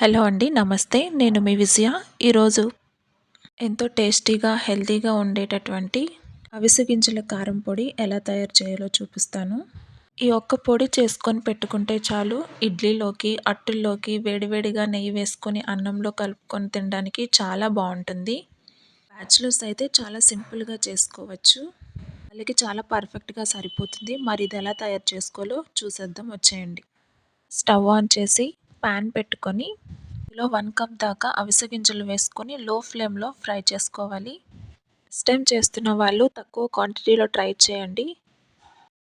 Hello అండి. నమస్తే. నేను మీ విజయ. ఈరోజు ఎంతో టేస్టీగా, హెల్తీగా ఉండేటటువంటి అవిసె గింజల కారం పొడి ఎలా తయారు చేయాలో చూపిస్తాను. ఈ ఒక్క పొడి చేసుకొని పెట్టుకుంటే చాలు, ఇడ్లీలోకి, అట్టుల్లోకి వేడివేడిగా నెయ్యి వేసుకొని అన్నంలో కలుపుకొని తినడానికి చాలా బావుంటుంది. బ్యాచిలర్స్ అయితే చాలా సింపుల్‌గా చేసుకోవచ్చు. వాళ్ళకి చాలా పర్ఫెక్ట్‌గా సరిపోతుంది. మరి ఇది ఎలా తయారు చేసుకోవాలో చూసేద్దాం, వచ్చేయండి. స్టవ్ ఆన్ చేసి పాన్ పెట్టుకొని ఇందులో 1 కప్ దాకా అవిసె గింజలు వేసుకొని లో ఫ్లేమ్‌లో ఫ్రై చేసుకోవాలి. ఫస్ట్ టైం చేస్తున్న వాళ్ళు తక్కువ క్వాంటిటీలో ట్రై చేయండి.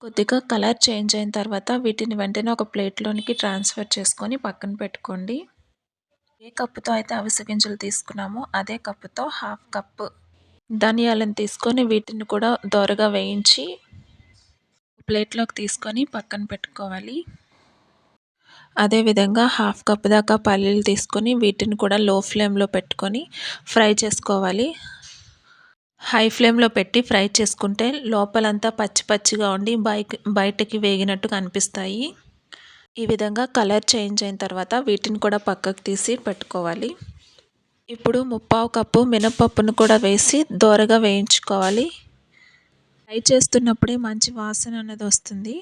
కొద్దిగా కలర్ చేంజ్ అయిన తర్వాత వీటిని వెంటనే ఒక ప్లేట్‌లోనికి ట్రాన్స్‌ఫర్ చేసుకొని పక్కన పెట్టుకోండి. ఏ కప్పుతో అయితే అవిసె గింజలు తీసుకున్నామో అదే కప్పుతో హాఫ్ కప్ ధనియాలను తీసుకొని వీటిని కూడా దోరగా వేయించి ప్లేట్‌లోకి తీసుకొని పక్కన పెట్టుకోవాలి. అదేవిధంగా హాఫ్ కప్ దాకా పల్లీలు తీసుకొని వీటిని కూడా లో ఫ్లేమ్‌లో పెట్టుకొని ఫ్రై చేసుకోవాలి. హై ఫ్లేమ్‌లో పెట్టి ఫ్రై చేసుకుంటే లోపలంతా పచ్చి పచ్చిగా ఉండి బయటకి వేగినట్టు కనిపిస్తాయి. ఈ విధంగా కలర్ చేంజ్ అయిన తర్వాత వీటిని కూడా పక్కకు తీసి పెట్టుకోవాలి. ఇప్పుడు 3/4 కప్పు మినపప్పును కూడా వేసి దోరగా వేయించుకోవాలి. ఫ్రై చేస్తున్నప్పుడే మంచి వాసన అనేది వస్తుంది.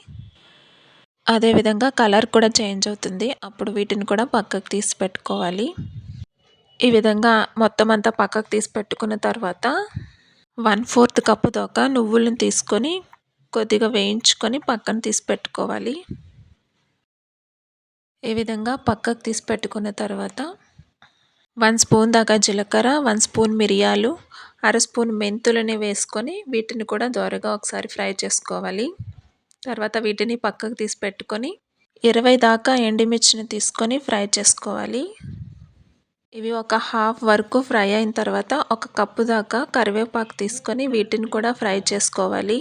అదేవిధంగా కలర్ కూడా చేంజ్ అవుతుంది. అప్పుడు వీటిని కూడా పక్కకు తీసి పెట్టుకోవాలి. ఈ విధంగా మొత్తం అంతా పక్కకు తీసి పెట్టుకున్న తర్వాత 1/4 కప్పు దాకా నువ్వులను తీసుకొని కొద్దిగా వేయించుకొని పక్కన తీసి పెట్టుకోవాలి. ఈ విధంగా పక్కకు తీసి పెట్టుకున్న తర్వాత 1 స్పూన్ దాకా జీలకర్ర, 1 స్పూన్ మిరియాలు, అర స్పూన్ మెంతులని వేసుకొని వీటిని కూడా దోరగా ఒకసారి ఫ్రై చేసుకోవాలి. తర్వాత వీటిని పక్కకు తీసి పెట్టుకొని 20 దాకా ఎండుమిర్చిని తీసుకొని ఫ్రై చేసుకోవాలి. ఇవి ఒక హాఫ్ వరకు ఫ్రై అయిన తర్వాత ఒక కప్పు దాకా కరివేపాకు తీసుకొని వీటిని కూడా ఫ్రై చేసుకోవాలి.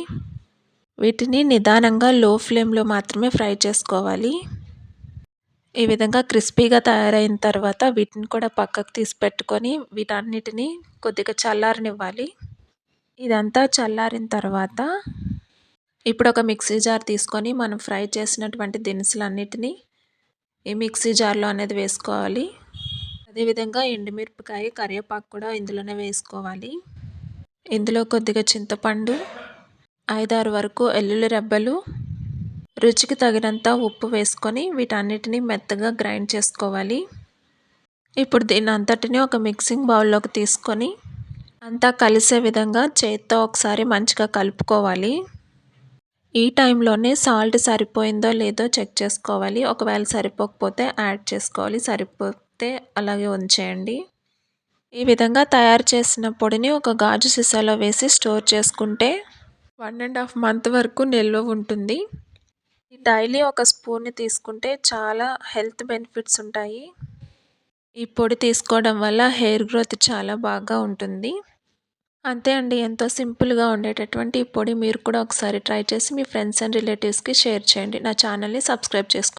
వీటిని నిదానంగా లో ఫ్లేమ్‌లో మాత్రమే ఫ్రై చేసుకోవాలి. ఈ విధంగా క్రిస్పీగా తయారైన తర్వాత వీటిని కూడా పక్కకు తీసి పెట్టుకొని వీటన్నిటిని కొద్దిగా చల్లారనివ్వాలి. ఇదంతా చల్లారిన తర్వాత ఇప్పుడు ఒక మిక్సీ జార్ తీసుకొని మనం ఫ్రై చేసినటువంటి దినుసులన్నిటిని ఈ మిక్సీ జార్లో అనేది వేసుకోవాలి. అదేవిధంగా ఎండుమిరపకాయ, కరివేపాకు కూడా ఇందులోనే వేసుకోవాలి. ఇందులో కొద్దిగా చింతపండు, 5, 6 వరకు వెల్లుల్లి రెబ్బలు, రుచికి తగినంత ఉప్పు వేసుకొని వీటన్నిటిని మెత్తగా గ్రైండ్ చేసుకోవాలి. ఇప్పుడు దీన్ని అంతటిని ఒక మిక్సింగ్ బౌల్లోకి తీసుకొని అంతా కలిసే విధంగా చేత్తో ఒకసారి మంచిగా కలుపుకోవాలి. ఈ టైంలోనే సాల్ట్ సరిపోయిందో లేదో చెక్ చేసుకోవాలి. ఒకవేళ సరిపోకపోతే యాడ్ చేసుకోవాలి. సరిపోతే అలాగే ఉంచేయండి. ఈ విధంగా తయారు చేసిన పొడిని ఒక గాజు సీసాలో వేసి స్టోర్ చేసుకుంటే 1.5 మంత్ వరకు నిల్వ ఉంటుంది. డైలీ ఒక స్పూన్ని తీసుకుంటే చాలా హెల్త్ బెనిఫిట్స్ ఉంటాయి. ఈ పొడి తీసుకోవడం వల్ల హెయిర్ గ్రోత్ చాలా బాగా ఉంటుంది. అంతే అండి. ఎంతో సింపుల్‌గా ఉండేటటువంటి ఈ పొడి మీరు కూడా ఒకసారి ట్రై చేసి మీ ఫ్రెండ్స్ అండ్ రిలేటివ్స్‌కి షేర్ చేయండి. నా ఛానల్‌ని సబ్స్క్రైబ్ చేసుకోండి.